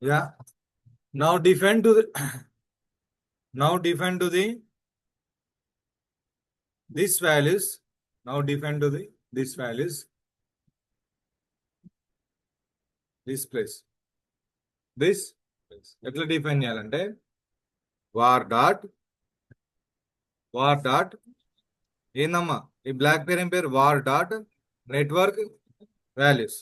Yeah. Now define to the now define to the this values. Now define to the this values this place. This ఎట్లా define చేయాలంటే war dot ఏందమ్మా ఈ black పేరు ఏం పేరు war dot network values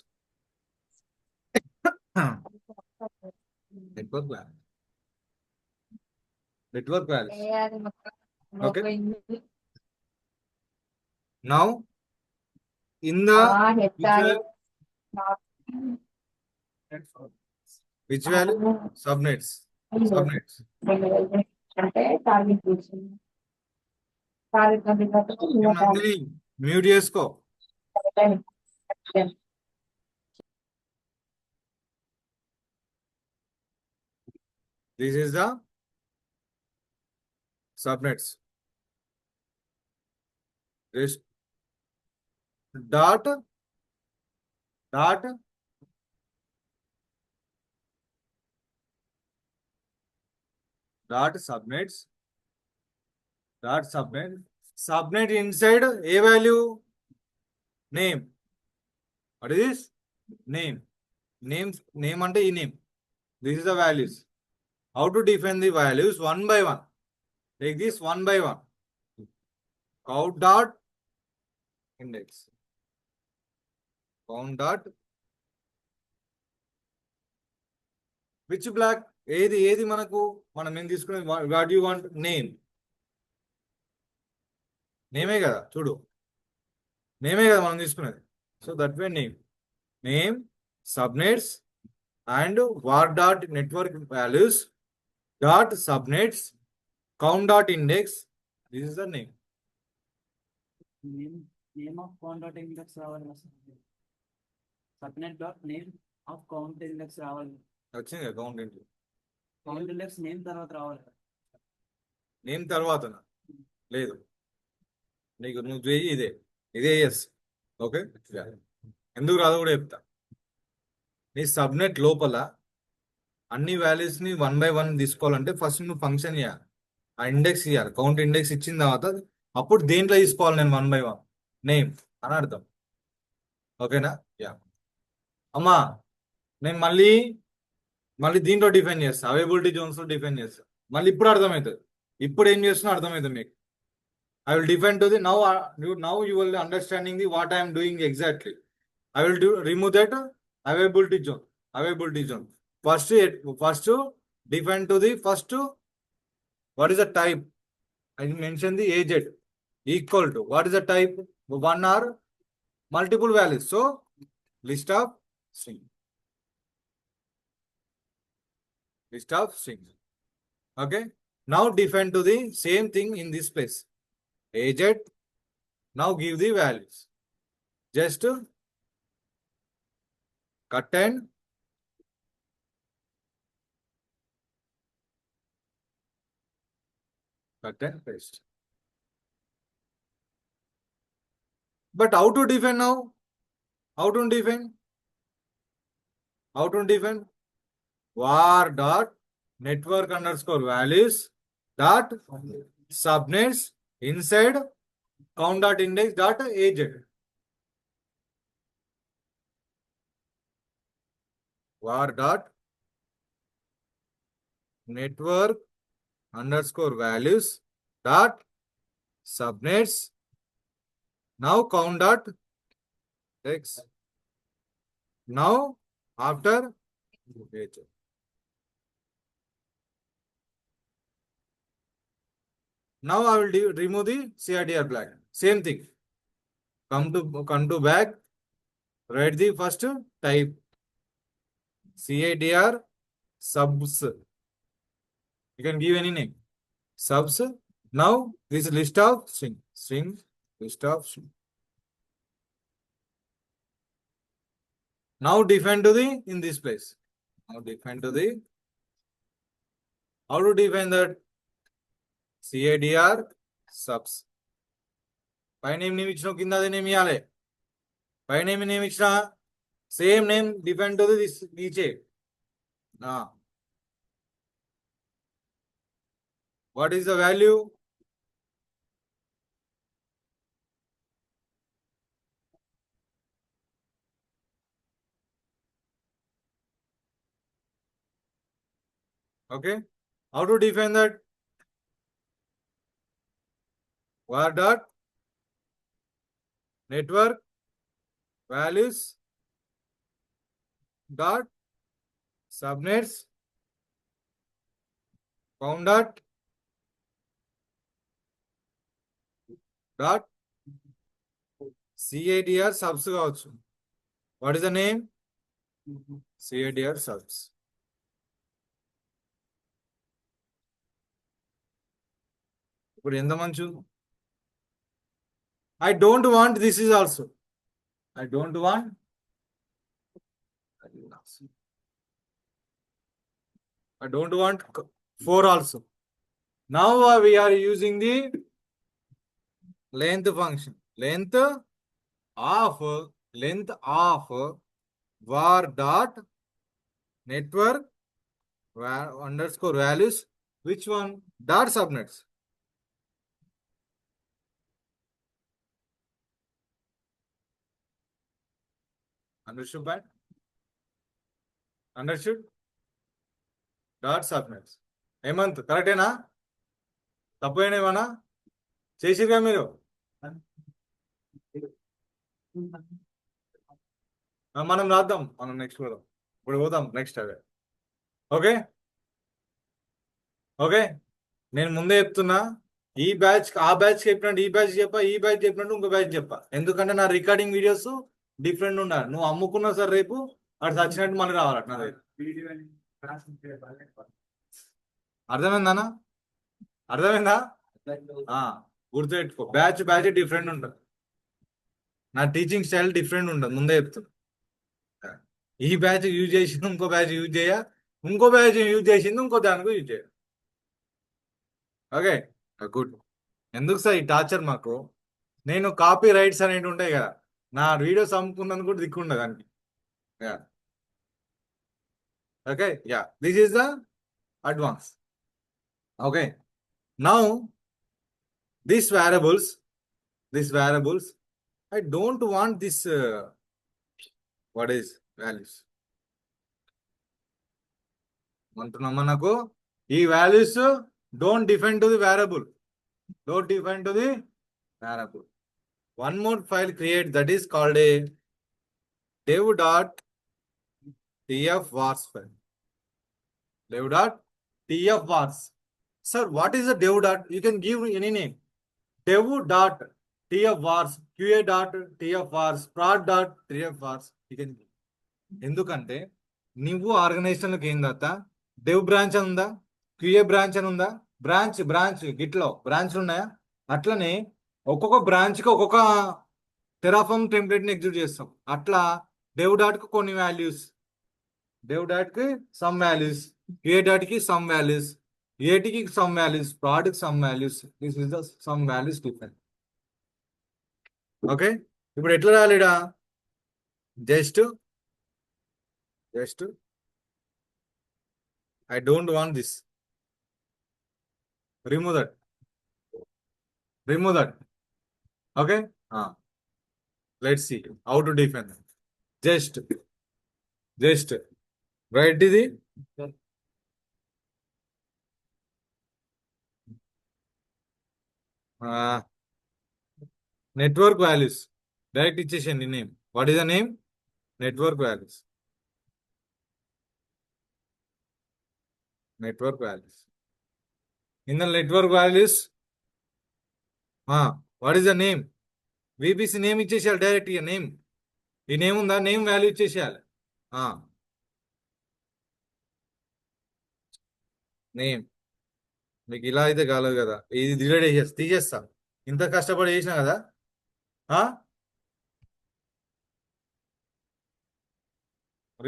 network values okay now in the which value subnets mute చేసుకో this is the subnets this dot subnets subnet inside a value name. What is this? Name ante e name. This is the values. How to define the values one by one? Take this one by one. Count dot index. Count dot which black ఏది మనకు మనం ఏం తీసుకునే what you want నేమే కదా చూడు నేమే కదా మనం తీసుకునేది so that way name subnets and var dot network values dot subnets count dot index this is the name of count dot index రావాలి subnet dot name of count index రావాలి వచ్చింది count index count index name తర్వాత రావాలి name తర్వాత లేదు నీకు నువ్వు చేయి ఇదే ఎస్ ఓకే ఎందుకు రాదు కూడా చెప్తా నీ సబ్నెట్ లోపల అన్ని వాల్యూస్ని వన్ బై వన్ తీసుకోవాలంటే ఫస్ట్ నువ్వు ఫంక్షన్ ఇవ్వాలి ఆ ఇండెక్స్ ఇవ్వాలి కౌంట్ ఇండెక్స్ ఇచ్చిన తర్వాత అప్పుడు దేంట్లో తీసుకోవాలి నేను వన్ బై వన్ నేమ్ అని అర్థం ఓకేనా యా అమ్మా నేను మళ్ళీ దీంట్లో డిఫైన్ చేస్తా అవైలబిలిటీ జోన్స్ లో డిఫైన్ చేస్తా మళ్ళీ ఇప్పుడు అర్థమవుతుంది ఇప్పుడు ఏం చేస్తున్నా అర్థమవుతుంది మీకు I will define to the now you will understanding the what I am doing exactly. I will remove that availability zone. First define to the first what is the type? I mentioned the agent equal to what is the type? One or multiple values. So list of strings. Okay. Now define to the same thing in this place. Agent. Now give the values. Just cut and paste. But how to define now? How to define? Var dot network underscore values dot subnets inside count dot index dot agent. Var dot network underscore values dot subnets now count dot x. Now after agent. Now I will remove the CIDR black. Same thing. Come to back. Write the first type. CIDR subs. You can give any name. Subs. Now this list of string. List of string. Now define to the in this place. Now define to the. How to define that? CIDR subs. By name ఇచ్చిన కింద అదే name ఇవ్వాలి పై name ఇచ్చిన same name define to this niche What is the value? Okay. How to define that? Var dot network values dot subnets found dot CADR subs కావచ్చు. What is the name? CADR subs. ఇప్పుడు ఎంత మంచు? I don't want this is also. I don't want. I don't want 4 also. Now we are using the length function. Length of var dot network underscore values. Which one? Dot subnets. Understood that? Understood? Dot subnets. Hemant కరెక్టేనా? తప్పైనా ఏమన్నా చేసిరుగా మీరు? మనం రాద్దాం, మనం next పోదాం. ఇప్పుడు పోదాం next అవే. Okay okay, నేను ముందే చెప్తున్నా, ఈ బ్యాచ్ ఆ బ్యాచ్ చెప్పినట్టు ఈ బ్యాచ్ చెప్పా, ఈ బ్యాచ్ చెప్పినట్టు ఇంకో బ్యాచ్ చెప్పా. ఎందుకంటే నా రికార్డింగ్ వీడియోస్ డిఫరెంట్ ఉండాలి. నువ్వు అమ్ముకున్నా సార్ రేపు అటు చచ్చినట్టు మళ్ళీ రావాలట నా దగ్గర. అర్థమైందా? అర్థమైందా? గుర్తుపెట్టుకో, బ్యాచ్ డిఫరెంట్ ఉంటుంది. నా టీచింగ్ స్టైల్ డిఫరెంట్ ఉంటుంది, ముందే చెప్తున్నా. ఈ బ్యాచ్ యూజ్ చేసింది ఇంకో బ్యాచ్ యూజ్ చేయ, ఇంకో బ్యాచ్ యూజ్ చేసింది ఇంకో దానికి యూజ్ చేయ. Okay good. ఎందుకు సార్ ఈ టార్చర్ మాకు? నేను కాపీ రైట్స్ అనేవి ఉంటాయి కదా, నా వీడియోస్ అమ్ముకున్నాను కూడా దిక్కుండదు దానికి. Okay this is the advance. Okay now these variables I don't want this what is values అంటున్నామా? నాకు ఈ values don't define to the variable. One more file create, that is called a dev.tf-vars file. dev.tf-vars. Sir, what is a dev dot? You can give any name. dev.tf-vars, qa.tf-vars, prod.tf-vars. You can give. ఎందుకంటే నువ్వు ఆర్గనైజేషన్లోకి ఏం దాత dev branch అని ఉందా, QA branch అని ఉందా, branch గిట్లో బ్రాంచ్లు ఉన్నాయా? అట్లనే ఒక్కొక్క బ్రాంచ్కి ఒక్కొక్క టెరాఫామ్ టెంప్లెట్ని ఎగ్జిక్యూట్ చేస్తాం. అట్లా డెవ్ డాట్కి కొన్ని వాల్యూస్, డెవ్ డాట్కి సమ్ వాల్యూస్, క్యూఏ డాట్కి సమ్ వాల్యూస్, ఏటికి సమ్ వాల్యూస్, ప్రాడ్కి some values. This is the some values different. Okay, ఇప్పుడు ఎట్లా రాలేడా? Just I don't want this. Remove that. Okay. Let's see how to define that. Just write the network values. Direct ఇచ్చేసేయండి name. What is the name? Network values. In the network values, what is the name? VPC name ఇచ్చేసేయాలి direct గా. Name, ఈ name ఉందా, name value ఇచ్చేసేయాలి. Name మీకు ఇలా అయితే కాలేదు కదా, ఇది డిలీట్ తీసేస్తా. ఇంత కష్టపడి చేసినా కదా.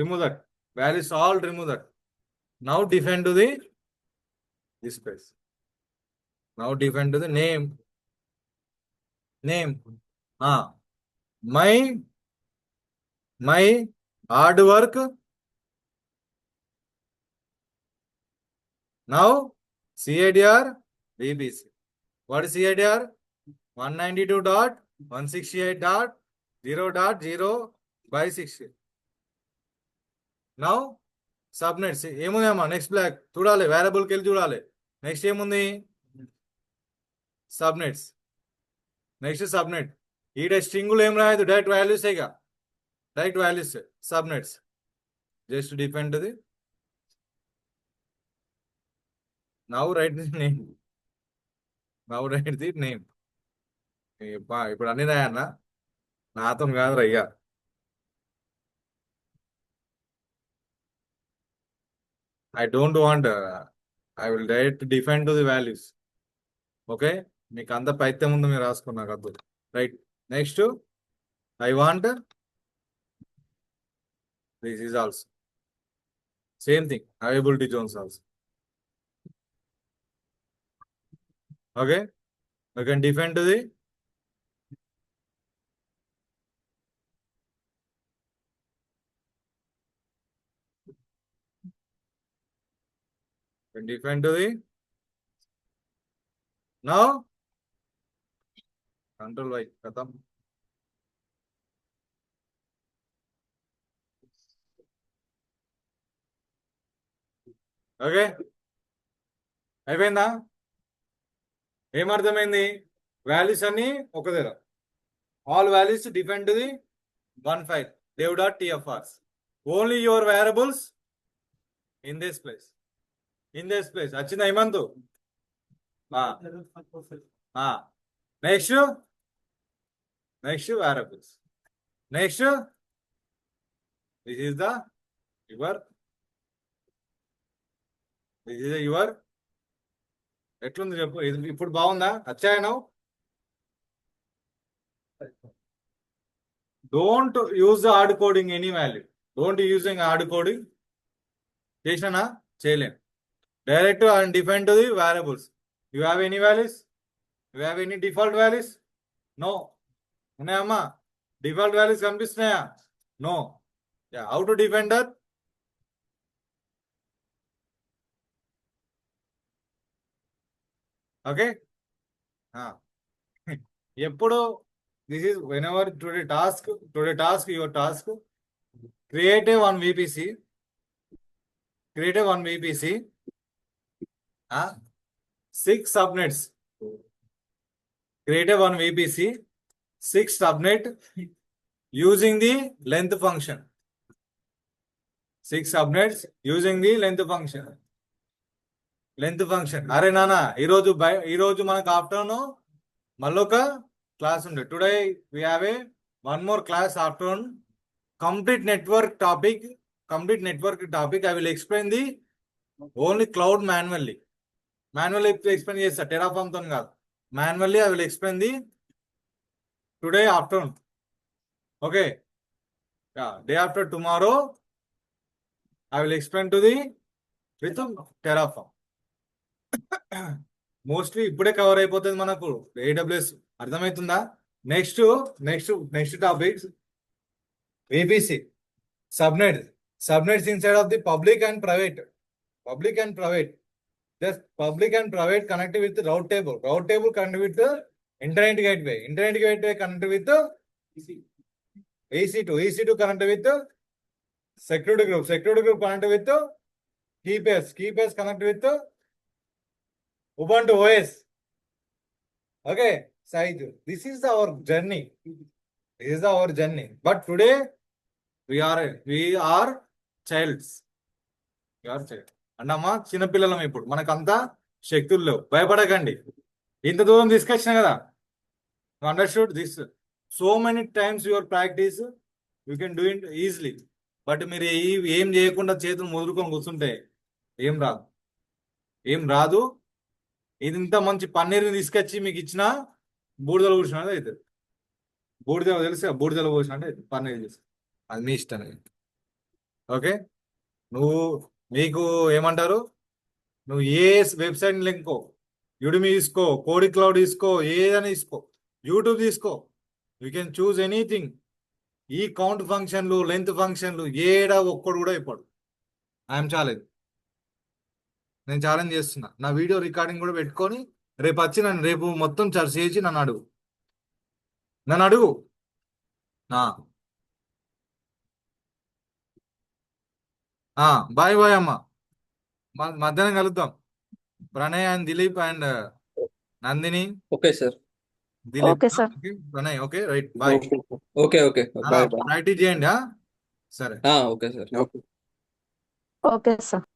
Remove that values, all remove that. Now define to the this space. Now define to the name. My hard work Now CADR VBC. What is CADR? 192.168.0.0 by 60. Now subnets ఏముందమ్మా నెక్స్ట్ బ్లాక్ చూడాలి, వేరియబుల్కి వెళ్ళి చూడాలి. Next ఏముంది? Subnets. Next subnet. ఈడ స్ట్రింగులు ఏం రాయదు, డైరెక్ట్ వాల్యూస్ ఇక direct values subnets. Just depend the. Now write the name. Now write the name. ఇప్పుడు అన్ని రాయన్నా, నాతో కాదు రయ్యా. I don't want, I will direct define to the values. Okay? మీకు అంత పైత్యం ముందు మీరు రాసుకున్నారు వద్దు. Right. Next I want this is also same thing, availability zones also. Okay? You can define to the now control y khatam. Okay అయిపోయిందా? ఏమర్థమైంది? వాల్యూస్ అన్ని ఒక దగ్గర, all values depend to the one file dev.tfrs. Only your variables in this place. వచ్చిందా Hemanth? Next variables. Next this is the your ఎట్లుంది చెప్పు. ఇప్పుడు బాగుందా? అచ్చాయను. Don't use the hard coding any value. Don't using hard coding. చేసినా చేయలేను. Direct and define to the variables. You have any values? You have any default values? No. ఉన్నాయమ్మా? Default values కనిపిస్తున్నాయా? No. How to define that? Okay. ఎప్పుడు this is whenever today task your task create a one VPC. 6 subnets. Create a one VPC, 6 subnet using the length function. 6 subnets using the length function. అరే నానా, ఈరోజు మనకు afternoon మళ్ళొక class ఉండే. Today we have a one more class afternoon. Complete network topic. I will explain the only cloud manually explain chesta, Terraform తో కాదు. Manually I will explain the today afternoon. Okay. Day after tomorrow I will explain to the with Terraform. Mostly ఇప్పుడే cover అయిపోతుంది మనకు AWS. అర్థమవుతుందా? Next topic VPC. Subnets inside of the public and private. Just public and private connected with the route table connected with the internet gateway connected with the EC2 connected with the security group connected with the key pairs connected with the Ubuntu OS. Okay, Said, this is our journey. But today we are childs. అన్నమ్మా, చిన్నపిల్లలం. ఇప్పుడు మనకంతా శక్తులు లేవు. భయపడకండి. ఇంత దూరం తీసుకొచ్చిన కదా. Understood this. So many times your practice you can do it easily. But మీరు ఏం చేయకుండా చేతులు ముదురుకొని కూర్చుంటే ఏం రాదు. ఇది ఇంత మంచి పన్నీర్ని తీసుకొచ్చి మీకు ఇచ్చిన బూడిదలు కూర్చున్నది అవుతుంది. బూడిదలు తెలుసు, బూడిదలు కూర్చున్నట్టు అవుతుంది. పన్నీర్ చేసి అది మీ ఇష్టం. ఓకే. మీకు ఏమంటారు, నువ్వు ఏ వెబ్సైట్ లింకో, యుడిమి తీసుకో, కోడి క్లౌడ్ తీసుకో, ఏదైనా తీసుకో, యూట్యూబ్ తీసుకో, యూ కెన్ చూజ్ ఎనీథింగ్. ఈ కౌంట్ ఫంక్షన్లు, లెంత్ ఫంక్షన్లు ఒక్కడు కూడా ఇవ్వడు. ఐఎమ్ చాలేదు. నేను ఛాలెంజ్ చేస్తున్నా. నా వీడియో రికార్డింగ్ కూడా పెట్టుకొని రేపు వచ్చి నన్ను రేపు మొత్తం చర్చ చేసి నన్ను అడుగు. నన్ను అడుగు. ఆ, ఆ, బాయ్ బాయ్ అమ్మ. మధ్యాహ్నం కలుద్దాం. Pranay and Dilip and Nandini, okay sir. Dilip, okay sir. Okay Pranay, okay right, bye. Okay okay okay అలా బాయ్ బాయ్. ప్రాక్టీస్ చేయండి. సరే. Okay sir. Okay sir.